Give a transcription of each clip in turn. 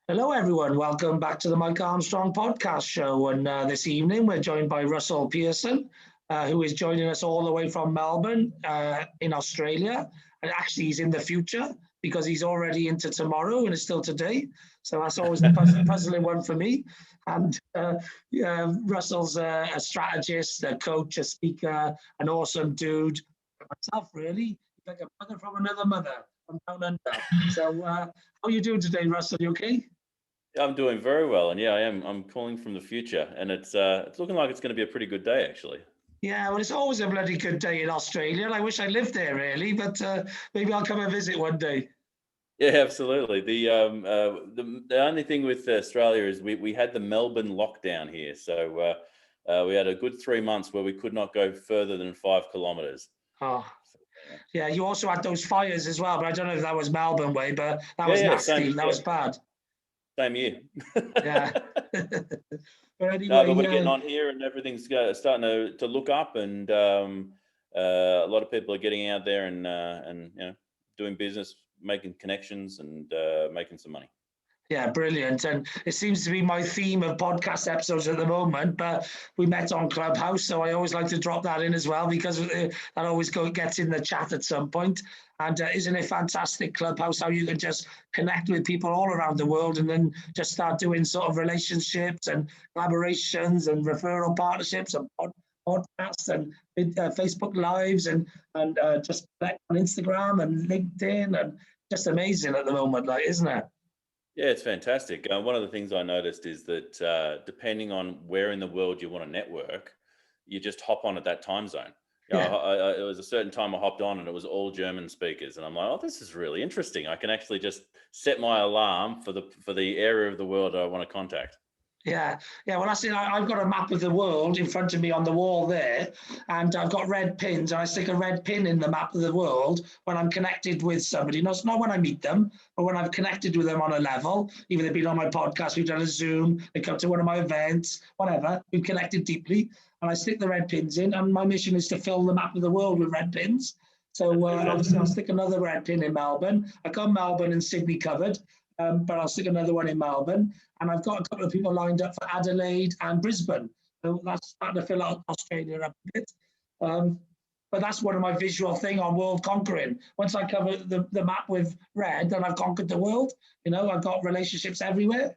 Hello, everyone. Welcome back to the Mike Armstrong podcast show. And this evening, we're joined by Russell Pearson, who is joining us all the way from Melbourne in Australia. And actually, he's in the future because he's already into tomorrow and it's still today. So that's always the puzzling one for me. And Russell's a strategist, a coach, a speaker, an awesome dude. Myself, really, he's like a brother from another mother from down under. So, how are you doing today, Russell? You okay? I'm doing very well, and yeah, I am. I'm calling from the future, and it's looking like it's going to be a pretty good day, actually. Yeah, well, it's always a bloody good day in Australia. I wish I lived there, really, but maybe I'll come and visit one day. Yeah, absolutely. The only thing with Australia is we had the Melbourne lockdown here, so we had a good 3 months where we could not go further than 5 kilometers. Oh, yeah, you also had those fires as well, but I don't know if that was Melbourne way, but that was Yeah, nasty. That was bad. same year. Yeah. But No, but we're anyway, getting on here, and everything's starting to look up, and a lot of people are getting out there and doing business, making connections, and making some money. yeah, brilliant. And it seems to be my theme of podcast episodes at the moment, but we met on Clubhouse. So I always like to drop that in as well because that always gets in the chat at some point. And isn't it fantastic, Clubhouse, how you can just connect with people all around the world and then just start doing sort of relationships and collaborations and referral partnerships and podcasts and Facebook Lives and just connect on Instagram and LinkedIn, and just amazing at the moment, like, isn't it? Yeah, it's fantastic. One of the things I noticed is that depending on where in the world you want to network, you just hop on at that time zone. Yeah. It was a certain time I hopped on and it was all German speakers, and I'm like, oh, this is really interesting. I can actually just set my alarm for the area of the world I want to contact. Yeah, well, that's it. I've got a map of the world in front of me on the wall there, and I've got red pins, and I stick a red pin in the map of the world when I'm connected with somebody. Not when I meet them, but when I've connected with them on a level. Either they've been on my podcast, we've done a Zoom, they come to one of my events, whatever. We've connected deeply, and I stick the red pins in, and my mission is to fill the map of the world with red pins. So obviously, I'll stick another red pin in Melbourne. I've got Melbourne and Sydney covered. But I'll stick another one in Melbourne. And I've got a couple of people lined up for Adelaide and Brisbane. So that's starting to fill out Australia up a bit. But that's one of my visual thing on world conquering. Once I cover the map with red, then I've conquered the world. I've got relationships everywhere.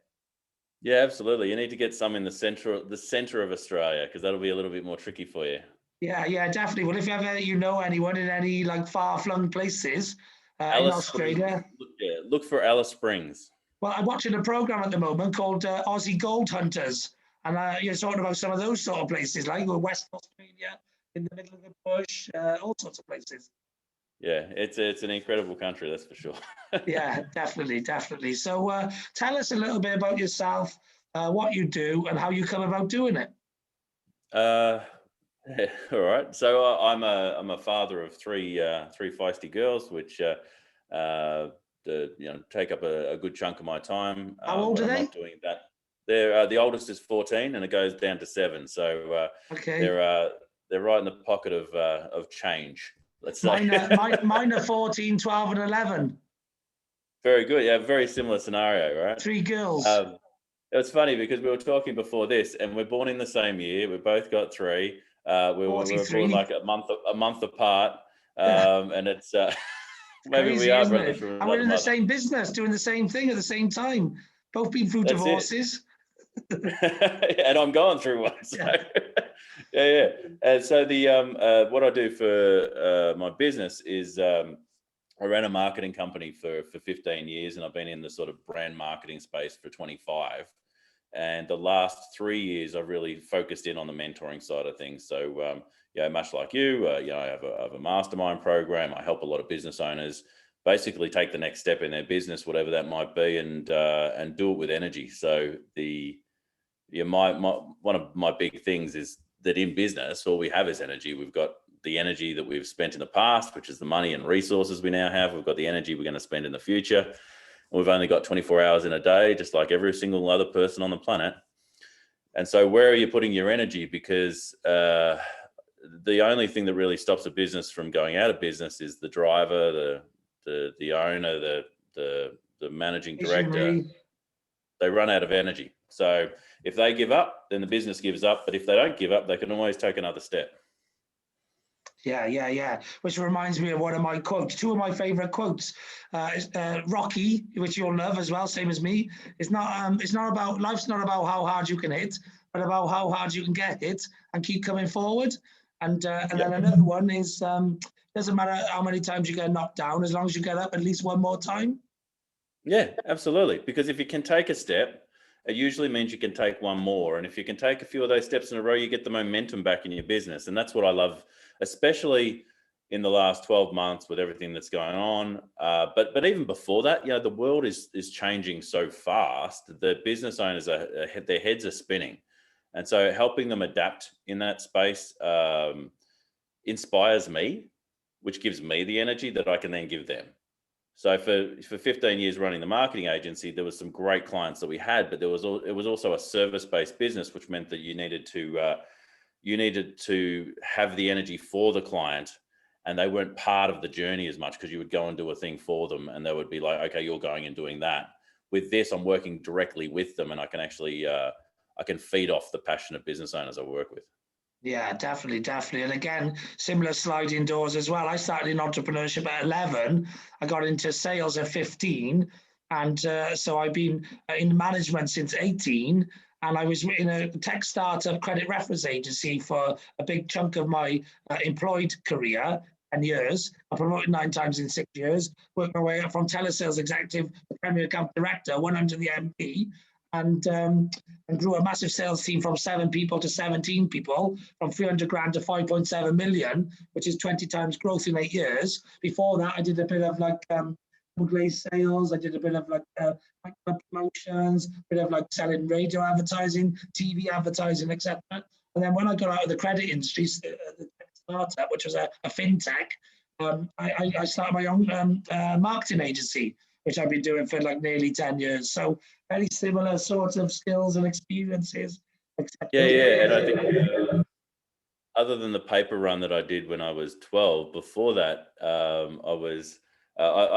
Yeah, absolutely. You need to get some in the center of Australia, because that'll be a little bit more tricky for you. Yeah, definitely. Well, if you ever know anyone in any like far-flung places in Australia, look for Alice Springs. Well, I'm watching a program at the moment called Aussie Gold Hunters, and you're talking about some of those sort of places, like West Australia, in the middle of the bush, all sorts of places. Yeah, it's an incredible country, that's for sure. Yeah, definitely. So tell us a little bit about yourself, what you do, and how you come about doing it. Yeah, all right. So I'm a father of three feisty girls, which take up a good chunk of my time. How old are they? I'm not doing that. They're the oldest is 14, and it goes down to 7. So okay, they're right in the pocket of change. Let's say. Mine are 14, 12, and 11. Very good. Yeah, very similar scenario, right? 3 girls. It's funny because we were talking before this, and we're born in the same year. We both got 3. We were born like a month apart, and it's maybe crazy, we are isn't brothers it? from And we're in the mother. same business, doing the same thing at the same time. Both been through divorces. And I'm going through one. So. Yeah. And so the what I do for my business is I ran a marketing company for 15 years, and I've been in the sort of brand marketing space for 25. And the last 3 years, I've really focused in on the mentoring side of things. So, much like you, I have a mastermind program. I help a lot of business owners basically take the next step in their business, whatever that might be, and do it with energy. So one of my big things is that in business, all we have is energy. We've got the energy that we've spent in the past, which is the money and resources we now have. We've got the energy we're going to spend in the future. We've only got 24 hours in a day, just like every single other person on the planet. And so where are you putting your energy? Because the only thing that really stops a business from going out of business is the driver, the owner, the managing director. they run out of energy. So if they give up, then the business gives up. But if they don't give up, they can always take another step. Yeah. Which reminds me of one of my quotes, two of my favorite quotes. Rocky, which you'll love as well, same as me. It's not about, life's not about how hard you can hit, but about how hard you can get hit and keep coming forward. And then another one is, doesn't matter how many times you get knocked down, as long as you get up at least one more time. Yeah, absolutely. Because if you can take a step, it usually means you can take one more. And if you can take a few of those steps in a row, you get the momentum back in your business. And that's what I love, especially in the last 12 months with everything that's going on. But even before that, the world is changing so fast. The business owners their heads are spinning. And so helping them adapt in that space inspires me, which gives me the energy that I can then give them. So for 15 years running the marketing agency, there was some great clients that we had, but it was also a service-based business, which meant that you needed to have the energy for the client, and they weren't part of the journey as much because you would go and do a thing for them, and they would be like, okay, you're going and doing that. With this, I'm working directly with them, and I can actually I can feed off the passionate business owners I work with. Yeah, definitely. And again, similar sliding doors as well. I started in entrepreneurship at 11. I got into sales at 15. And so I've been in management since 18. And I was in a tech startup credit reference agency for a big chunk of my employed career, 10 years. I promoted 9 times in 6 years, worked my way up from telesales executive to premier account director, went under the MP, and grew a massive sales team from 7 people to 17 people, from 300 grand to 5.7 million, which is 20 times growth in 8 years. Before that, I did a bit of like glaze sales. I did a bit of like promotions, a bit of like selling radio advertising, TV advertising, etc. And then when I got out of the credit industry, the startup, which was a fintech, I started my own marketing agency, which I've been doing for like nearly 10 years. So very similar sorts of skills and experiences. Yeah. And I think other than the paper run that I did when I was 12, before that, I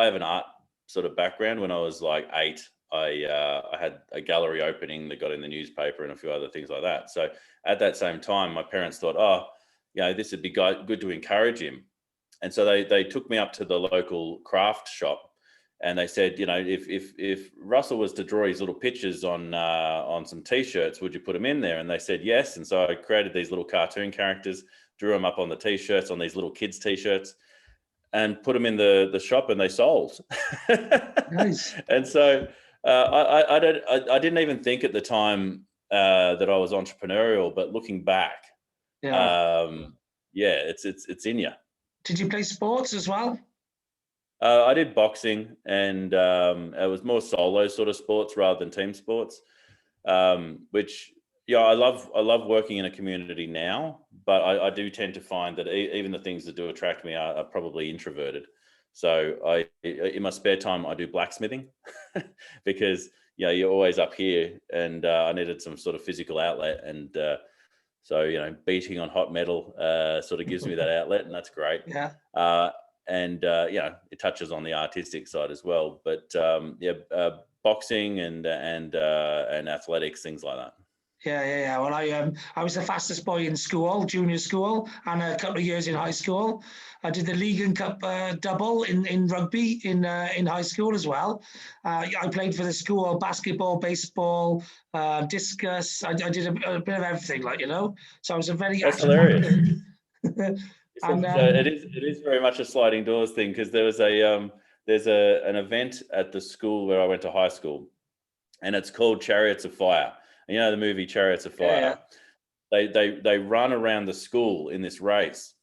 have an art sort of background. When I was like 8, I had a gallery opening that got in the newspaper and a few other things like that. So at that same time, my parents thought, this would be good to encourage him. And so they took me up to the local craft shop. And they said, if Russell was to draw his little pictures on some T-shirts, would you put them in there? And they said yes. And so I created these little cartoon characters, drew them up on the T-shirts, on these little kids' T-shirts, and put them in the shop, and they sold. Nice. And so I didn't even think at the time that I was entrepreneurial, but looking back, it's in you. Did you play sports as well? I did boxing, and it was more solo sort of sports rather than team sports, which I love working in a community now, but I do tend to find that even the things that do attract me are probably introverted. So in my spare time, I do blacksmithing because you're always up here, and I needed some sort of physical outlet, and so beating on hot metal sort of gives me that outlet, and that's great. Yeah. And it touches on the artistic side as well, but boxing and athletics, things like that. Yeah. Well, I was the fastest boy in school, junior school, and a couple of years in high school. I did the League and Cup double in rugby in high school as well. I played for the school, basketball, baseball, discus. I did a bit of everything, So I was a very That's hilarious. And, it is very much a sliding doors thing, because there was there's an event at the school where I went to high school, and it's called Chariots of Fire. And the movie Chariots of Fire. Yeah. They run around the school in this race,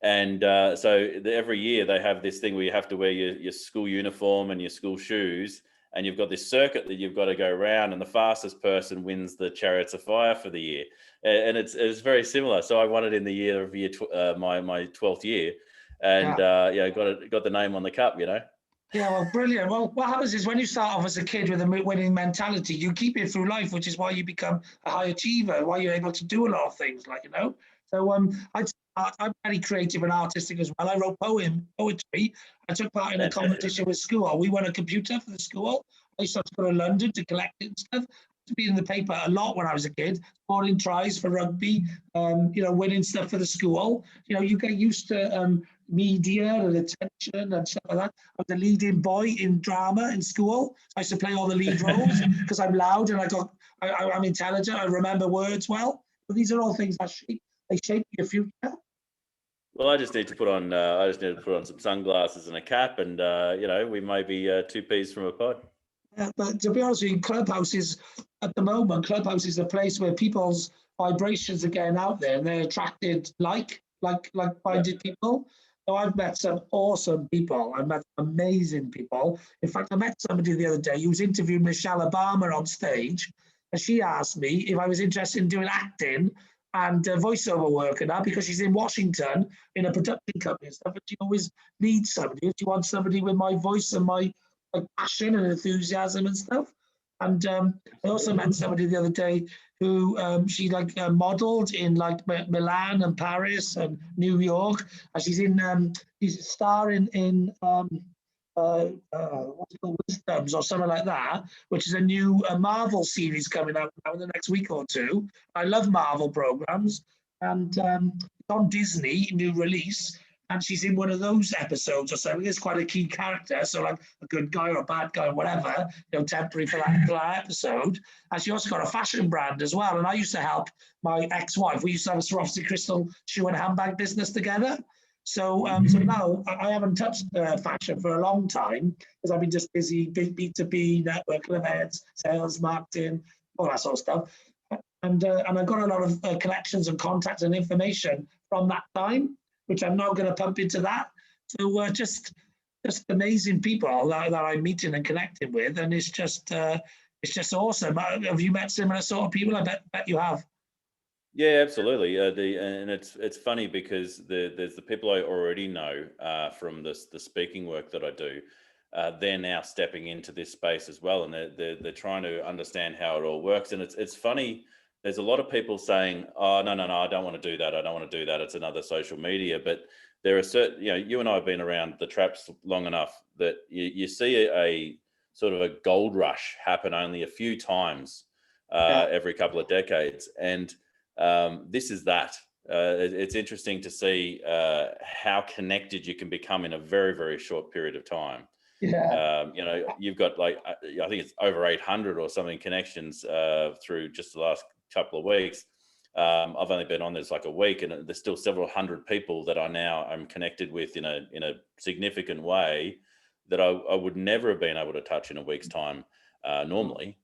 and so every year they have this thing where you have to wear your school uniform and your school shoes, and you've got this circuit that you've got to go around, and the fastest person wins the Chariots of Fire for the year. And it's very similar. So I won it in the year of my 12th year, and got the name on the cup. Yeah, well, brilliant. Well, what happens is when you start off as a kid with a winning mentality, you keep it through life, which is why you become a high achiever, why you're able to do a lot of things, So I'm very creative and artistic as well. I wrote poetry. I took part in a competition with school. We won a computer for the school. I used to have to go to London to collect it and stuff. To be in the paper a lot when I was a kid, scoring tries for rugby, winning stuff for the school. You get used to media and attention and stuff like that. I was the leading boy in drama in school. I used to play all the lead roles because I'm loud and I'm intelligent. I remember words well. But these are all things that shape your future. Well, I just need to put on some sunglasses and a cap, and we may be 2 peas from a pod. But to be honest with you, Clubhouse is a place where people's vibrations are getting out there and they're attracted like-minded people. So I've met some awesome people. I've met amazing people. In fact, I met somebody the other day who was interviewing Michelle Obama on stage, and she asked me if I was interested in doing acting and voiceover work and that, because she's in Washington in a production company and stuff, and she always needs somebody. She wants somebody with my voice and my passion and enthusiasm and stuff. And I also met somebody the other day who she modeled in Milan and Paris and New York, and she's a star in what's it called, Wisdoms or something like that, which is a new Marvel series coming out now in the next week or two. I love Marvel programs, and it's on Disney, new release. And she's in one of those episodes or something. It's quite a key character, so like a good guy or a bad guy or whatever, temporary for that episode. And she also got a fashion brand as well. And I used to help my ex-wife. We used to have a Swarovski crystal shoe and handbag business together. So now I haven't touched fashion for a long time because I've been just busy, B2B, networking events, sales, marketing, all that sort of stuff. And I got a lot of connections and contacts and information from that time, which I'm now going to pump into that. So just amazing people that I'm meeting and connecting with, and it's just awesome. Have you met similar sort of people? I bet you have. Yeah, absolutely. And it's funny because there's the people I already know from the speaking work that I do. They're now stepping into this space as well, and they're trying to understand how it all works. And it's funny. There's a lot of people saying, "Oh, no, I don't want to do that. I don't want to do that. It's another social media." But there are certain, you and I have been around the traps long enough that you see a sort of a gold rush happen only a few times every couple of decades, and this is that. It's interesting to see how connected you can become in a very, very short period of time. Yeah. You've got I think it's over 800 or something connections through just the last couple of weeks. I've only been on this like a week, and there's still several hundred people that I'm connected with in a significant way that I would never have been able to touch in a week's time normally.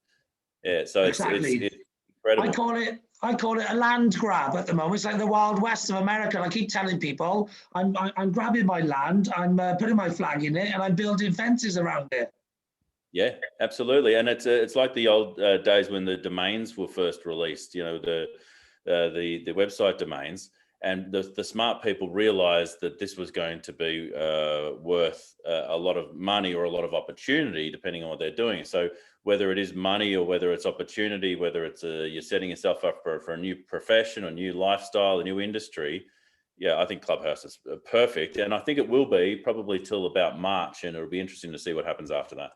Yeah, so exactly. it's incredible. I call it a land grab at the moment. It's like the Wild West of America. I keep telling people I'm grabbing my land, I'm putting my flag in it, and I'm building fences around it. Yeah, absolutely. And it's like the old days when the domains were first released, the website domains, and the smart people realized that this was going to be worth a lot of money or a lot of opportunity, depending on what they're doing. So whether it is money or whether it's opportunity, whether it's you're setting yourself up for a new profession, a new lifestyle, a new industry, yeah, I think Clubhouse is perfect. And I think it will be probably till about March, and it'll be interesting to see what happens after that.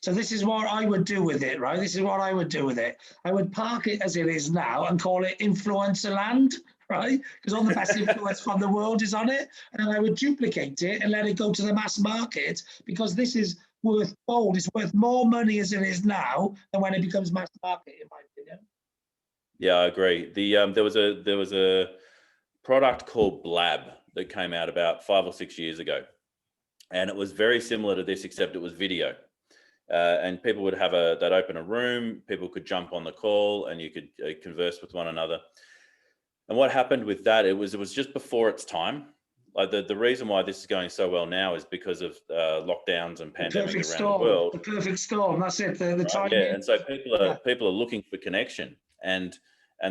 So this is what I would do with it, right? This is what I would do with it. I would park it as it is now and call it influencer land, right? Because all the best influence from the world is on it. And then I would duplicate it and let it go to the mass market, because this is worth gold. It's worth more money as it is now than when it becomes mass market, in my opinion. Yeah, I agree. There was a product called Blab that came out about 5 or 6 years ago, and it was very similar to this, except it was video. And people would they'd open a room, people could jump on the call, and you could converse with one another. And what happened with that, it was just before its time. Like the reason why this is going so well now is because of lockdowns and pandemic around the world. The perfect storm. That's it. The time. Yeah, and so people are looking for connection, and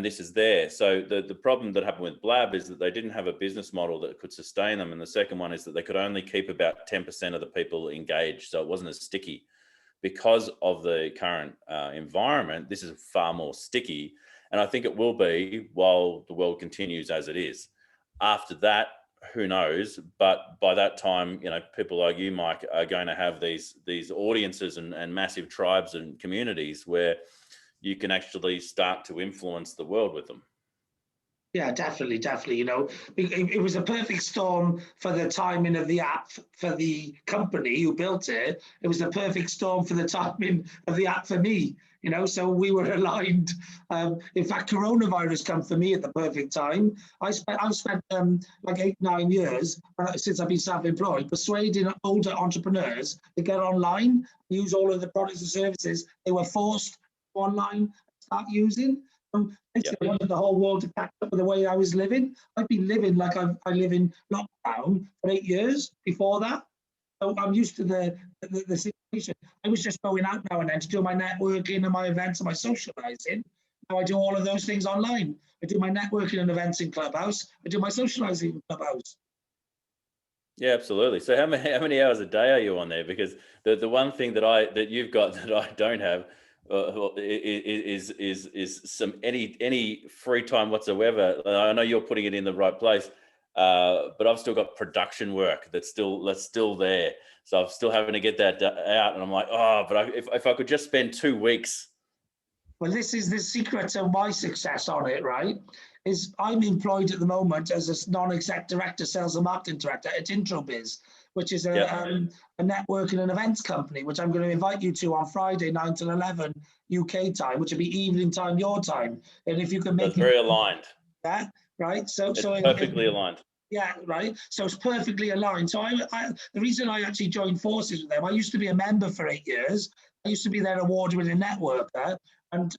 this is there. So the problem that happened with Blab is that they didn't have a business model that could sustain them, and the second one is that they could only keep about 10% of the people engaged, so it wasn't as sticky. Because of the current environment, this is far more sticky. And I think it will be while the world continues as it is. After that, who knows? But by that time, people like you, Mike, are going to have these audiences and massive tribes and communities where you can actually start to influence the world with them. Yeah, definitely. It was a perfect storm for the timing of the app for the company who built it. It was a perfect storm for the timing of the app for me. So we were aligned. In fact, coronavirus come for me at the perfect time. I've spent like 8-9 years since I've been self-employed, persuading older entrepreneurs to get online, use all of the products and services they were forced online, start using. Basically, I wanted the whole world to catch up with the way I was living. I've been living like I live in lockdown for 8 years before that. So I'm used to the situation. I was just going out now and then to do my networking and my events and my socializing. Now I do all of those things online. I do my networking and events in Clubhouse. I do my socializing in Clubhouse. Yeah, absolutely. So how many hours a day are you on there? Because the one thing that you've got that I don't have is some any free time whatsoever. I know you're putting it in the right place, but I've still got production work that's still there. So I'm still having to get that out, and I'm like, but if I could just spend 2 weeks. Well, this is the secret to my success on it, right? Is I'm employed at the moment as a non-exec director, sales and marketing director at IntroBiz, which is a networking and events company, which I'm going to invite you to on Friday, 9 till 11 UK time, which will be evening time, your time. And if you can make That's very aligned. Yeah, right. So perfectly aligned. Yeah, right. So it's perfectly aligned. So the reason I actually joined forces with them, I used to be a member for 8 years. I used to be their award-winning networker, and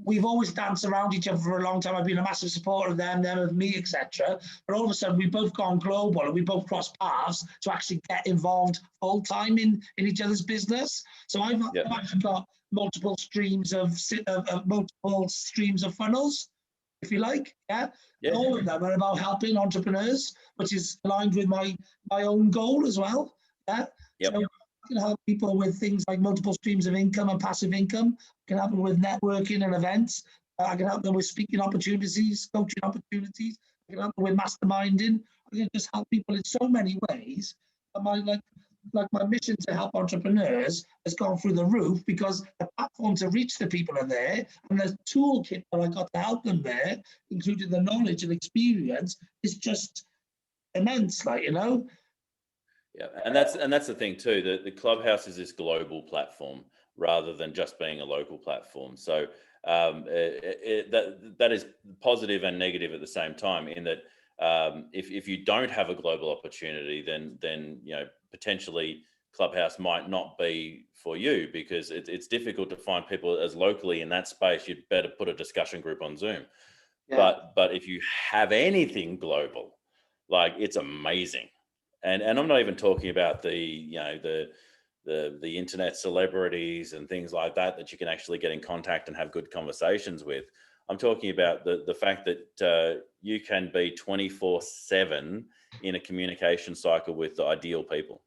we've always danced around each other for a long time. I've been a massive supporter of them of me, etc. But all of a sudden, we've both gone global and we both crossed paths to actually get involved full time in each other's business. So I've actually got multiple streams of funnels, if you like. Yeah. All of them are about helping entrepreneurs, which is aligned with my own goal as well. Yeah. So I can help people with things like multiple streams of income and passive income. I can help them with networking and events. I can help them with speaking opportunities, coaching opportunities. I can help them with masterminding. I can just help people in so many ways. And my mission to help entrepreneurs has gone through the roof because the platform to reach the people are there, and the toolkit that I got to help them there, including the knowledge and experience, is just immense. Yeah, and that's the thing too. The Clubhouse is this global platform rather than just being a local platform. So that is positive and negative at the same time. In that, if you don't have a global opportunity, then potentially Clubhouse might not be for you, because it's difficult to find people as locally in that space. You'd better put a discussion group on Zoom. Yeah. But if you have anything global, it's amazing. And I'm not even talking about the internet celebrities and things like that you can actually get in contact and have good conversations with. I'm talking about the fact that you can be 24/7 in a communication cycle with the ideal people.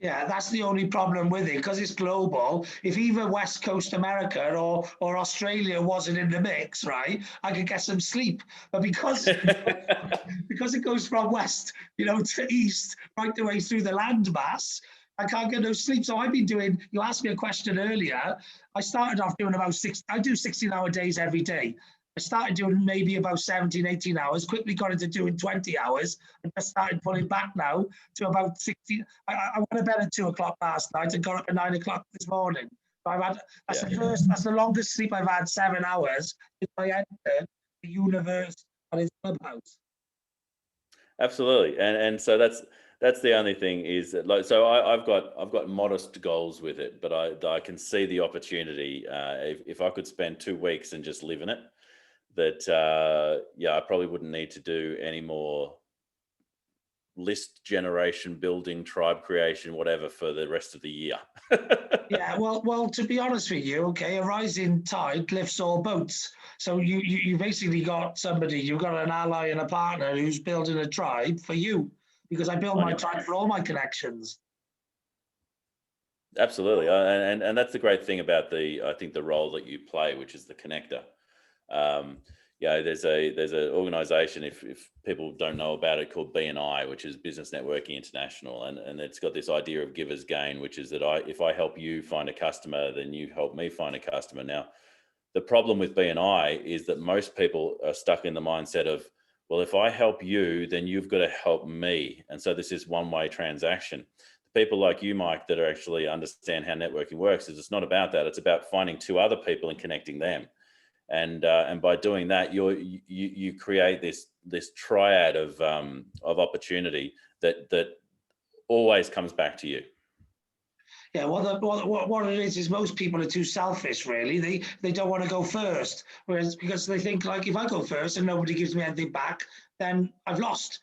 Yeah, that's the only problem with it, because it's global. If either West Coast America or Australia wasn't in the mix, right, I could get some sleep. But because it goes from west, to east, right the way through the landmass, I can't get no sleep. So I've been doing, you asked me a question earlier, I started off doing I do 16-hour days every day. I started doing maybe about 17, 18 hours, quickly got into doing 20 hours, and just started pulling back now to about 16. I went to bed at 2 o'clock last night and got up at 9 o'clock this morning. So that's the longest sleep I've had, 7 hours, since I entered the universe and its Clubhouse. Absolutely. And so that's the only thing is that, I've got modest goals with it, but I can see the opportunity. If I could spend 2 weeks and just live in it, that I probably wouldn't need to do any more list generation, building, tribe creation, whatever, for the rest of the year. Yeah, well, to be honest with you, okay, a rising tide lifts all boats. So you basically got somebody, you've got an ally and a partner who's building a tribe for you, because I build my tribe for all my connections. Absolutely, and that's the great thing about I think the role that you play, which is the connector. there's an organization, if people don't know about it, called BNI, which is Business Networking International, and it's got this idea of givers gain, which is that if I help you find a customer, then you help me find a customer. Now, the problem with BNI is that most people are stuck in the mindset of, well, if I help you, then you've got to help me, and so this is one-way transaction. People like you, Mike, that are actually understand how networking works, is it's not about that. It's about finding two other people and connecting them. And by doing that, you create this triad of opportunity that always comes back to you. Yeah, what it is most people are too selfish, really. They don't want to go first, whereas because they think, like, if I go first and nobody gives me anything back, then I've lost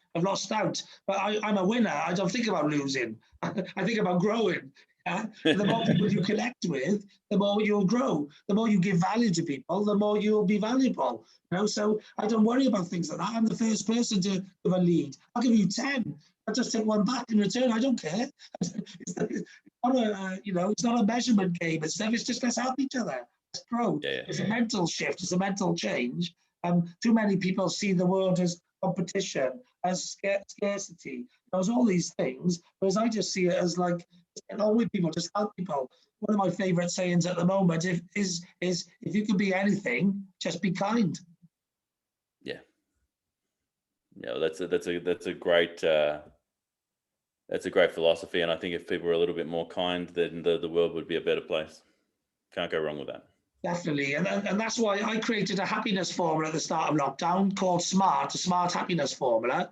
out. But I'm a winner. I don't think about losing. I think about growing. Yeah? The more people you connect with, the more you'll grow. The more you give value to people, the more you'll be valuable. So I don't worry about things like that. I'm the first person to give a lead. I'll give you 10. I'll just take one back in return. I don't care. It's not a measurement game and stuff. It's just, let's help each other. Let's grow. Yeah. It's a mental shift. It's a mental change. Too many people see the world as competition, as scarcity, as all these things, whereas I just see it as like, get on with people, just help people. One of my favorite sayings at the moment is if you can be anything, just be kind. Yeah. That's a great philosophy, and I think if people were a little bit more kind, then the world would be a better place. Can't go wrong with that. Definitely, and that's why I created a happiness formula at the start of lockdown called SMART, a SMART happiness formula,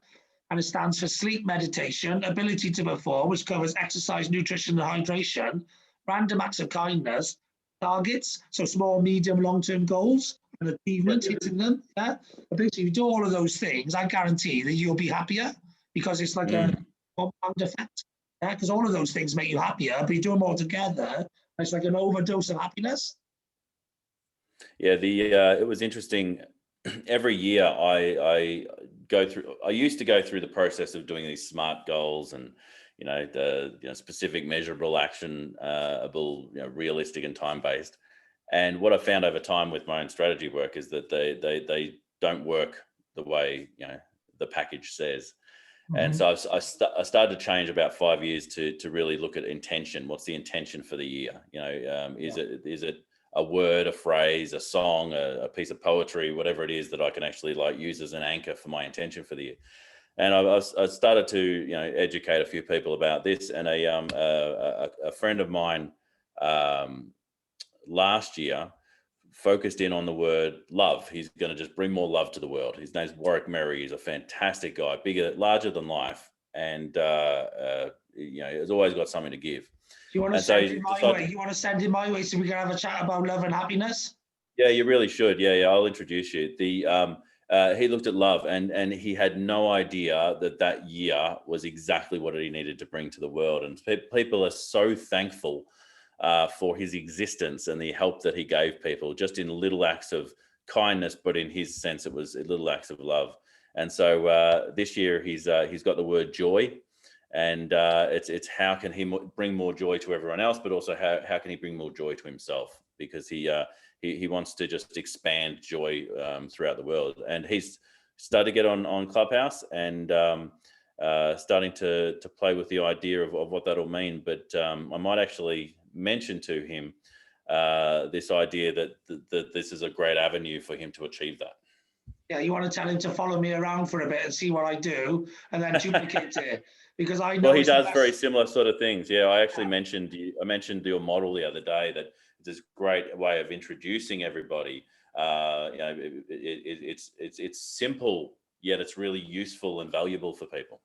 and it stands for sleep, meditation, ability to perform, which covers exercise, nutrition, and hydration, random acts of kindness, targets, so small, medium, long-term goals, and achievement, hitting them. Yeah, but basically, if you do all of those things, I guarantee that you'll be happier, because it's like a compound effect. Yeah, because all of those things make you happier, but you do them all together, it's like an overdose of happiness. Yeah, it was interesting. Every year I used to go through the process of doing these SMART goals, and specific, measurable, actionable, realistic and time-based. And what I found over time with my own strategy work is that they don't work the way the package says. Mm-hmm. And so I started to change about 5 years to really look at intention. What's the intention for the year? Is it a word, a phrase, a song, a piece of poetry, whatever it is that I can actually use as an anchor for my intention for the year. And I started to educate a few people about this. And a friend of mine last year focused in on the word love. He's going to just bring more love to the world. His name's Warwick Merry. He's a fantastic guy, larger than life, and has always got something to give. You want to send him my way? You want to send him my way so we can have a chat about love and happiness? Yeah, you really should. Yeah, I'll introduce you. He looked at love, and he had no idea that year was exactly what he needed to bring to the world. And people are so thankful for his existence and the help that he gave people, just in little acts of kindness, but in his sense, it was little acts of love. And so this year he's got the word joy. And it's how can he bring more joy to everyone else, but also how can he bring more joy to himself, because he wants to just expand joy throughout the world. And he's started to get on Clubhouse and starting to play with the idea of what that'll mean. But I might actually mention to him this idea that this is a great avenue for him to achieve that. Yeah, you want to tell him to follow me around for a bit and see what I do, and then duplicate it. Because I know. Well, he does very similar sort of things. Yeah, I actually mentioned your model the other day, that it's this great way of introducing everybody. It's simple, yet it's really useful and valuable for people.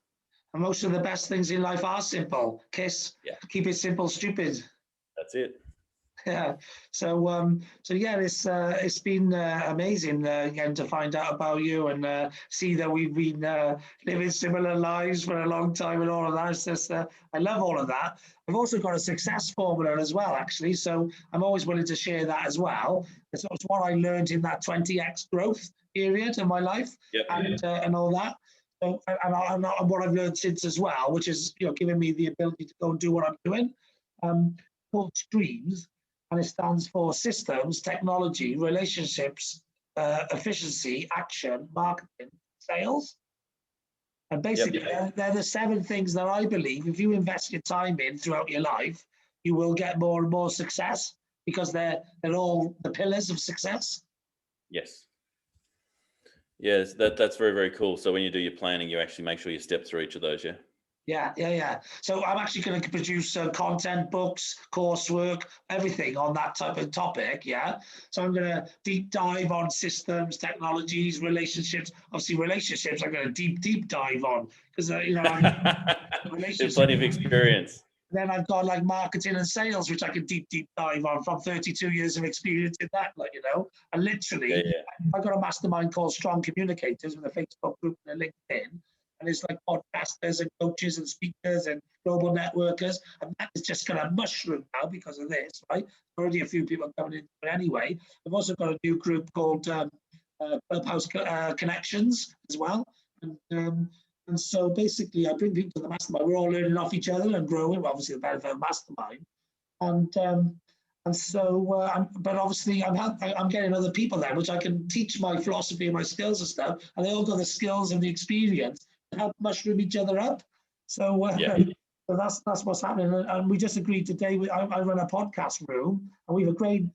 And most of the best things in life are simple. Kiss. Yeah. Keep it simple, stupid. That's it. Yeah. So yeah, it's been amazing again to find out about you and see that we've been living similar lives for a long time and all of that. It's just, I love all of that. I've also got a success formula as well, actually. So I'm always willing to share that as well. It's what I learned in that 20x growth period of my life. Yep. And all that. So, and what I've learned since as well, which is giving me the ability to go and do what I'm doing. Called Streams. And it stands for systems, technology, relationships, efficiency, action, marketing, sales. And Yep. basically, they're the 7 things that I believe if you invest your time in throughout your life, you will get more and more success because they're all the pillars of success. Yes. Yes, that's very, very cool. So when you do your planning, you actually make sure you step through each of those, yeah? Yeah. So I'm actually going to produce content, books, coursework, everything on that type of topic. Yeah. So I'm going to deep dive on systems, technologies, relationships. Obviously, relationships I'm going to deep dive on because There's plenty of experience. Then I've got like marketing and sales, which I can deep dive on from 32 years of experience in that, and literally I've got a mastermind called Strong Communicators with a Facebook group and a LinkedIn. And it's like podcasters and coaches and speakers and global networkers. And that is just going to mushroom now because of this, right? Already a few people coming into it anyway. I've also got a new group called Clubhouse Connections as well. And so basically, I bring people to the mastermind. We're all learning off each other and growing. Obviously, the benefit of mastermind. But obviously, I'm getting other people there, which I can teach my philosophy and my skills and stuff. And they all got the skills and the experience to help mushroom each other up. So, so that's what's happening. And we just agreed today. I run a podcast room, and we've agreed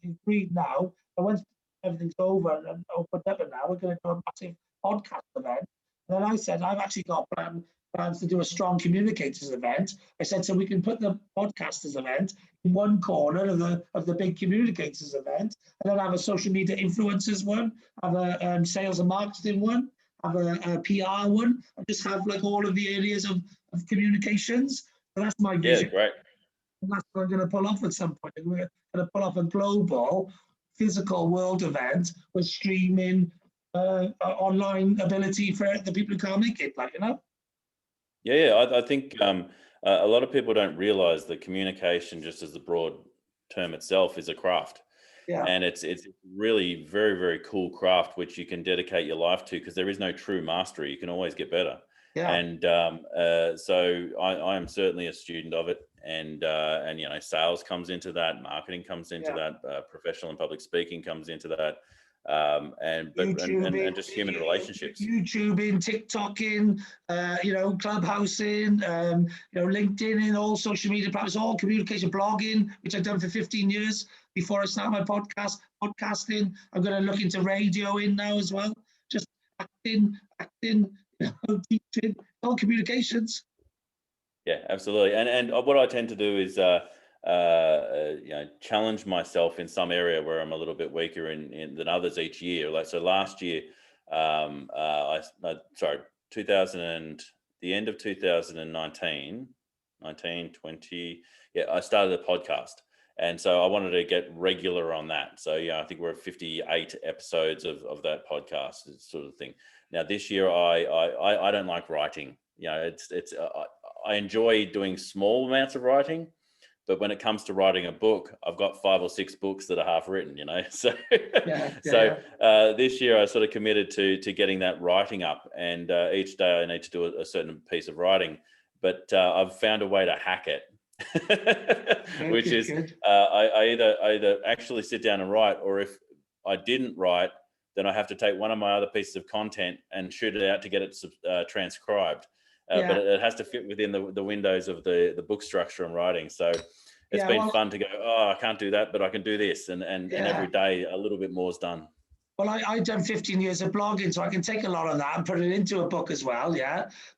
now. And once everything's over and opened up, and now we're going to do a massive podcast event. And then I said, I've actually got plans to do a Strong Communicators event. I said, so we can put the podcasters event in one corner of the big communicators event, and then have a social media influencers one, have a sales and marketing one, have a PR one, and just have like all of the areas of communications. So that's my vision. Yeah, great. And that's what I'm going to pull off at some point. We're going to pull off a global physical world event with streaming, online ability for the people who can't make it, Yeah. I think a lot of people don't realize that communication, just as the broad term itself, is a craft. Yeah. And it's really very, very cool craft, which you can dedicate your life to, because there is no true mastery. You can always get better. Yeah. And so I am certainly a student of it. And sales comes into that, marketing comes into that, professional and public speaking comes into that. And just human relationships. YouTubing, TikToking, Clubhousing, LinkedIn, and all social media platforms, all communication, blogging, which I've done for 15 years before I started my podcasting. I'm going to look into radioing now as well. Just acting, teaching, all communications. Yeah, absolutely. And what I tend to do is challenge myself in some area where I'm a little bit weaker than others each year. Like, so last year, the end of 2019, 20, I started a podcast. And so I wanted to get regular on that. So, I think we're at 58 episodes of that podcast sort of thing. Now this year, I don't like writing. I enjoy doing small amounts of writing, but when it comes to writing a book, I've got 5 or 6 books that are half written, So, this year I sort of committed to getting that writing up, and each day I need to do a certain piece of writing, but I've found a way to hack it, which is I either actually sit down and write, or if I didn't write, then I have to take one of my other pieces of content and shoot it out to get it transcribed. But it has to fit within the windows of the book structure I'm writing. So it's been fun to go, I can't do that, but I can do this. And every day a little bit more is done. Well, I've done 15 years of blogging, so I can take a lot of that and put it into a book as well,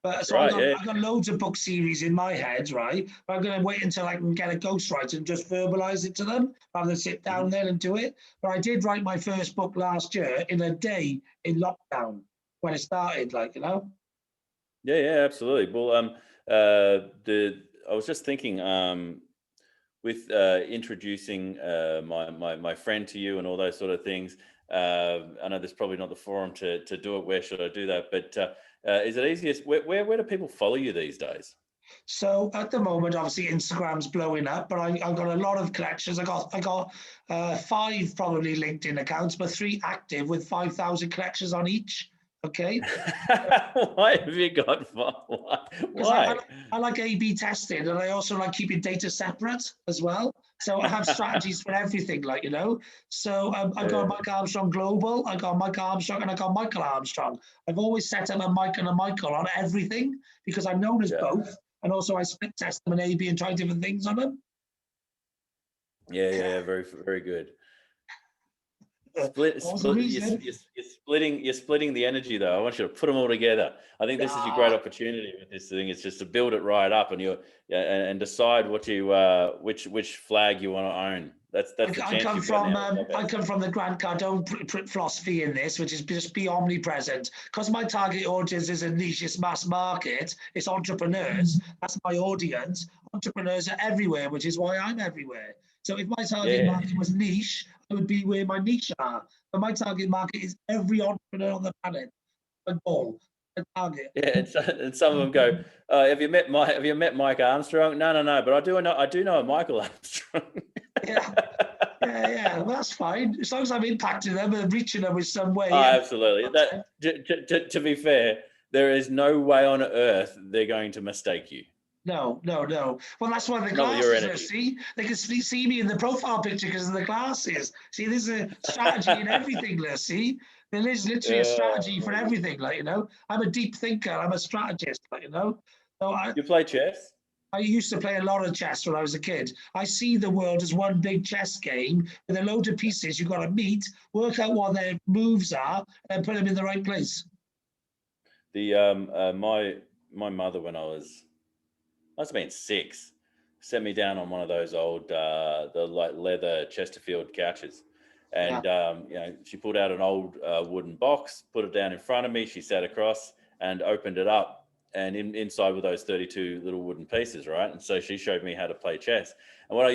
But I've got loads of book series in my head, right? But I'm going to wait until I can get a ghostwriter and just verbalize it to them rather than sit down there and do it. But I did write my first book last year in a day in lockdown when it started, Yeah, absolutely. Well, I was just thinking, with introducing my friend to you and all those sort of things. I know there's probably not the forum to do it. Where should I do that? But is it easiest? Where do people follow you these days? So at the moment, obviously Instagram's blowing up, but I've got a lot of collections. I got 5 probably LinkedIn accounts, but 3 active with 5,000 collections on each. Okay. Why have you got 5? Why? I like A/B testing, and I also like keeping data separate as well. So I have strategies for everything, like, you know. So I've got Mike Armstrong Global, I got Mike Armstrong, and I got Michael Armstrong. I've always set up a Mike and a Michael on everything because I'm known as both. And also I split test them and A/B and try different things on them. Yeah, very, very good. You're splitting the energy though. I want you to put them all together. I think this is your great opportunity with this thing. It's just to build it right up and decide what you which flag you want to own. That's the chance I come from the Grant Cardone philosophy in this, which is just be omnipresent. Because my target audience is a niche, it's mass market, it's entrepreneurs. That's my audience. Entrepreneurs are everywhere, which is why I'm everywhere. So if my target market was niche, I would be where my niche are. But my target market is every entrepreneur on the planet. My goal, my target. Yeah, and some of them go, have you met Mike Armstrong? No. But I do know a Michael Armstrong. Yeah. Well, that's fine. As long as I'm impacting them and reaching them with some way. Oh, absolutely. To be fair, there is no way on earth they're going to mistake you. No. Well, that's why the glasses. See, they can see me in the profile picture because of the glasses. See, there's a strategy in everything. See, there is literally a strategy for everything. Like, you know, I'm a deep thinker. I'm a strategist. Like, you know, so you play chess? I used to play a lot of chess when I was a kid. I see the world as one big chess game with a load of pieces. You've got to meet, work out what their moves are, and put them in the right place. The my mother, when I must have been 6, set me down on one of those old the like leather Chesterfield couches, and you know, she pulled out an old wooden box, put it down in front of me. She sat across and opened it up, and inside were those 32 little wooden pieces, right? And so she showed me how to play chess. And what I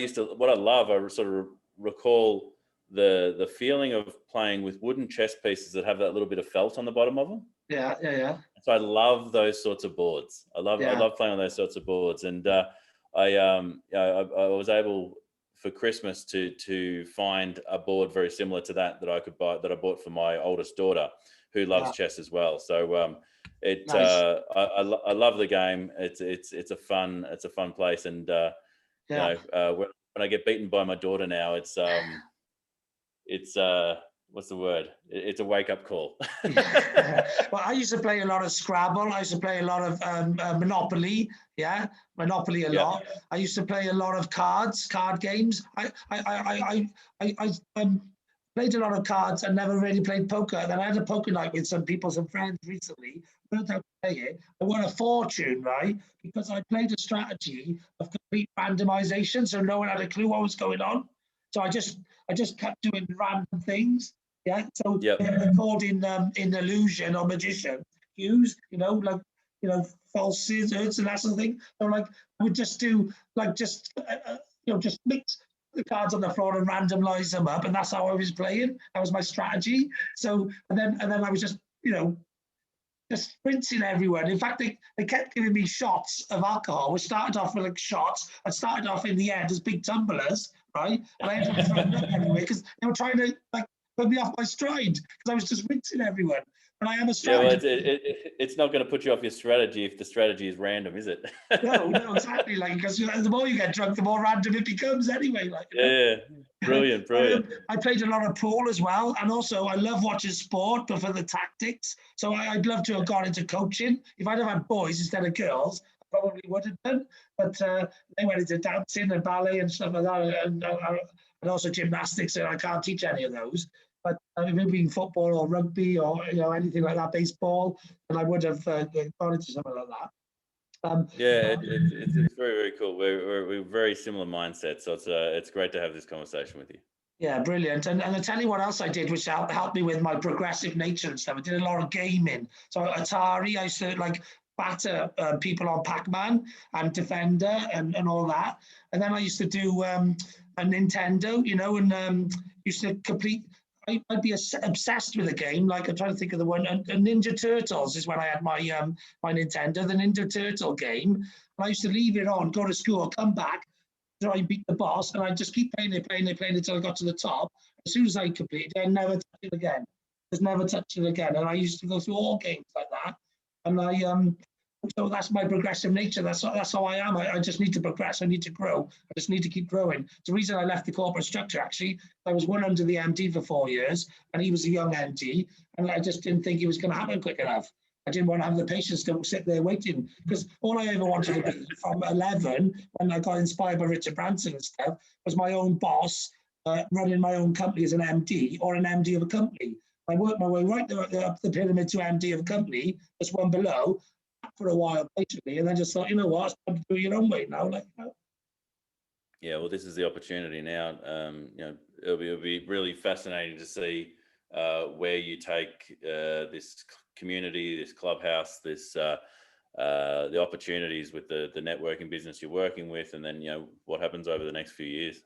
love, I sort of recall the feeling of playing with wooden chess pieces that have that little bit of felt on the bottom of them. Yeah. So I love those sorts of boards. I love playing on those sorts of boards. And I was able for Christmas to find a board very similar to that I could buy, that I bought for my oldest daughter, who loves chess as well. So I love the game. It's a fun place. And you know, when I get beaten by my daughter now, it's what's the word? It's a wake-up call. Well, I used to play a lot of Scrabble. I used to play a lot of Monopoly. Yeah, Monopoly a lot. I used to play a lot of card games. I played a lot of cards and never really played poker. And then I had a poker night with some friends recently. Learned how to play it. I won a fortune, right? Because I played a strategy of complete randomization, so no one had a clue what was going on. So I just kept doing random things. Yeah, so they're called in illusion or magician cues, you know, like, you know, false scissors and that sort of thing. So like I would just do like just mix the cards on the floor and randomize them up, and that's how I was playing. That was my strategy. So and then I was just, you know, just rinsing everywhere. In fact, they kept giving me shots of alcohol. We started off with like shots. I started off in the end as big tumblers, right? And I ended up throwing up everywhere because they were trying to like put me off my stride because I was just rinsing everyone. And I am a strategist. Yeah, well, it's not going to put you off your strategy if the strategy is random, is it? No, exactly. Like, because the more you get drunk, the more random it becomes anyway. Like, you know? Yeah, brilliant. I played a lot of pool as well, and also I love watching sport, but for the tactics. So I'd love to have gone into coaching. If I'd have had boys instead of girls, I probably would have done. But they went into dancing and ballet and stuff like that, and also gymnastics, and I can't teach any of those. But if it being football or rugby or, you know, anything like that, baseball, and I would have gone into something like that. It's very, very cool. We're very similar mindsets, so it's great to have this conversation with you. Yeah, brilliant. And I'll tell you what else I did, which helped me with my progressive nature and stuff. I did a lot of gaming. So Atari, I used to like batter people on Pac-Man and Defender and all that. And then I used to do a Nintendo, you know, and used to complete. I'd be obsessed with a game. Like I'm trying to think of the one. Ninja Turtles is when I had my my Nintendo, the Ninja Turtle game. And I used to leave it on, go to school, come back, try and beat the boss, and I'd just keep playing it until I got to the top. As soon as I completed it, I never touched it again. Just never touched it again. And I used to go through all games like that. And So that's my progressive nature. That's how I am. I just need to progress. I need to grow. I just need to keep growing. It's the reason I left the corporate structure, actually. I was one under the MD for 4 years, and he was a young MD, and I just didn't think it was going to happen quick enough. I didn't want to have the patience to sit there waiting, because all I ever wanted to be from 11, when I got inspired by Richard Branson and stuff, was my own boss, running my own company as an MD or an MD of a company. I worked my way right up the pyramid to MD of a company, just one below, for a while, basically, and then just thought, you know what, it's time to do it your own way now. Like, you know. Yeah, well, this is the opportunity now. It'll be really fascinating to see where you take this community, this clubhouse, the opportunities with the networking business you're working with, and then what happens over the next few years.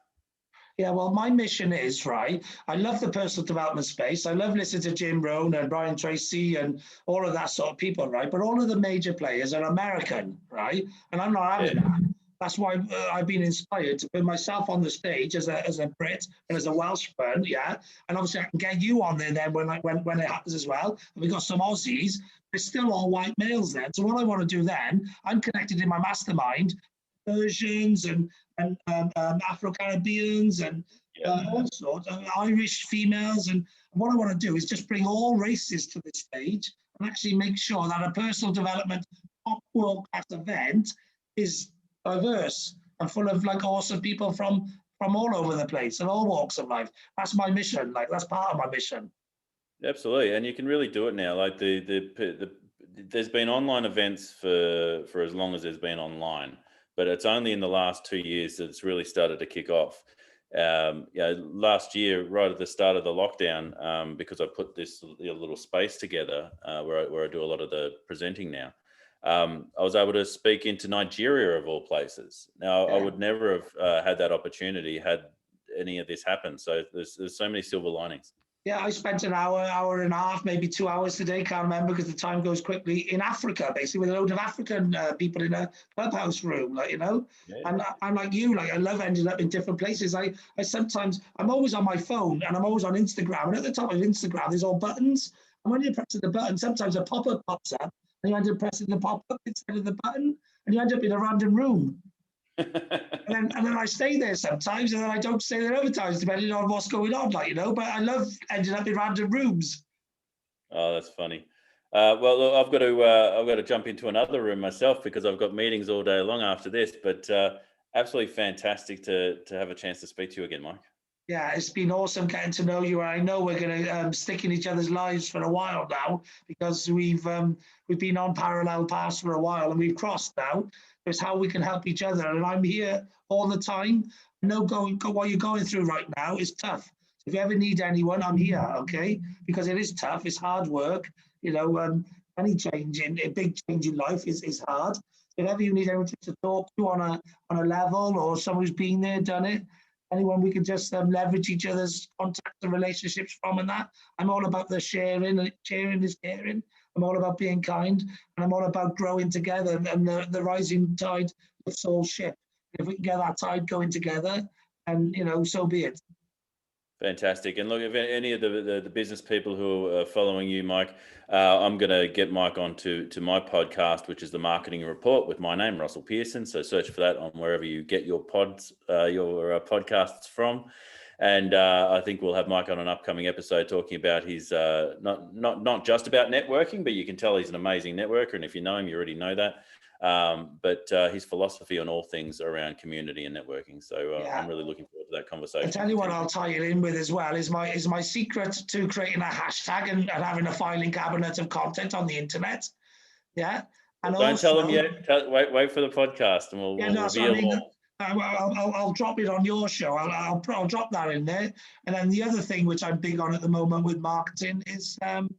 Yeah, well, my mission is, right, I love the personal development space. I love listening to Jim Rohn and Brian Tracy and all of that sort of people, right? But all of the major players are American, right? And I'm not having that. That's why I've been inspired to put myself on the stage as a Brit and as a Welshman, yeah. And obviously I can get you on there then when it happens as well. And we've got some Aussies, they're still all white males then. So what I want to do then, I'm connected in my mastermind, Persians and Afro-Caribbeans and all sorts of Irish females. And what I want to do is just bring all races to the stage and actually make sure that a personal development top world-class event is diverse and full of like awesome people from all over the place and all walks of life. That's my mission. Like, that's part of my mission. Absolutely, and you can really do it now. Like there's been online events for as long as there's been online, but it's only in the last 2 years that it's really started to kick off. Last year, right at the start of the lockdown, because I put this little space together where I do a lot of the presenting now. I was able to speak into Nigeria, of all places. Now, I would never have had that opportunity had any of this happened. So there's so many silver linings. Yeah, I spent an hour and a half, maybe 2 hours today, can't remember because the time goes quickly, in Africa, basically, with a load of African people in a clubhouse room, like, you know. Yeah. And I'm like you, like, I love ending up in different places. I sometimes, I'm always on my phone and I'm always on Instagram. And at the top of Instagram, there's all buttons. And when you're pressing the button, sometimes a pop-up pops up and you end up pressing the pop-up instead of the button and you end up in a random room. and then I stay there sometimes, and then I don't stay there other times, depending on what's going on, like, you know. But I love ending up in random rooms. Oh, that's funny. Well, look, I've got to jump into another room myself because I've got meetings all day long after this. But absolutely fantastic to have a chance to speak to you again, Mike. Yeah, it's been awesome getting to know you. I know we're going to stick in each other's lives for a while now because we've been on parallel paths for a while and we've crossed now. It's how we can help each other. And I'm here all the time. I know what you're going through right now is tough. If you ever need anyone, I'm here, okay? Because it is tough. It's hard work. You know, any change a big change in life is hard. If ever you need anyone to talk to on a level or someone who's been there, done it, anyone we can just leverage each other's contacts and relationships from and that. I'm all about the sharing. Sharing is caring. I'm all about being kind, and I'm all about growing together, and the rising tide lifts all ship. If we can get that tide going together, and you know, so be it. Fantastic. And look, if any of the business people who are following you, Mike, I'm going to get Mike on to my podcast, which is the Marketing Report with my name, Russell Pearson. So search for that on wherever you get your podcasts from. And I think we'll have Mike on an upcoming episode talking about his not just about networking, but you can tell he's an amazing networker. And if you know him, you already know that. But his philosophy on all things around community and networking. So I'm really looking forward to that conversation. I tell you what, I'll tie it in with as well is my secret to creating a hashtag and having a filing cabinet of content on the internet. Yeah. And don't also, tell them yet. Wait for the podcast, and we'll reveal all. I'll drop it on your show. I'll drop that in there. And then the other thing which I'm big on at the moment with marketing is and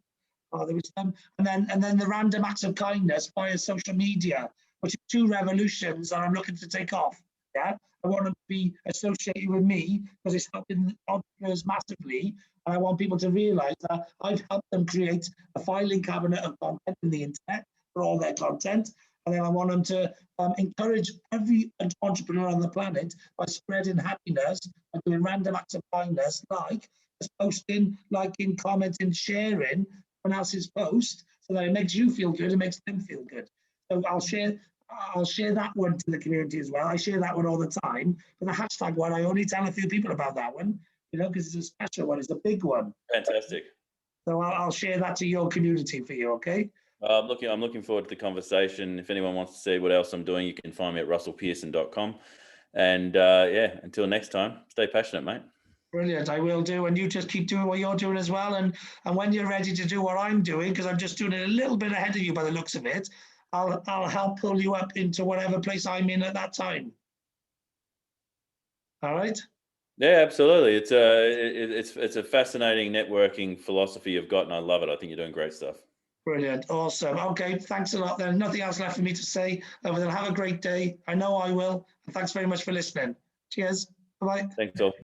then the random acts of kindness via social media, which are 2 revolutions that I'm looking to take off. Yeah, I want them to be associated with me because it's helping entrepreneurs massively, and I want people to realise that I've helped them create a filing cabinet of content in the internet for all their content. And then I want them to encourage every entrepreneur on the planet by spreading happiness, by doing random acts of kindness, like just posting, liking, commenting, sharing someone else's post, so that it makes you feel good, it makes them feel good. So I'll share that one to the community as well. I share that one all the time. But the hashtag one, I only tell a few people about that one, because it's a special one. It's a big one. Fantastic. So I'll share that to your community for you, okay? I'm looking forward to the conversation. If anyone wants to see what else I'm doing, you can find me at russellpearson.com. And yeah, until next time, stay passionate, mate. Brilliant, I will do. And you just keep doing what you're doing as well. And when you're ready to do what I'm doing, because I'm just doing it a little bit ahead of you by the looks of it, I'll help pull you up into whatever place I'm in at that time. All right. Yeah, absolutely. It's a fascinating networking philosophy you've got, and I love it. I think you're doing great stuff. Brilliant, awesome. Okay, thanks a lot. There's nothing else left for me to say other than have a great day. I know I will. And thanks very much for listening. Cheers. Bye-bye. Thanks all.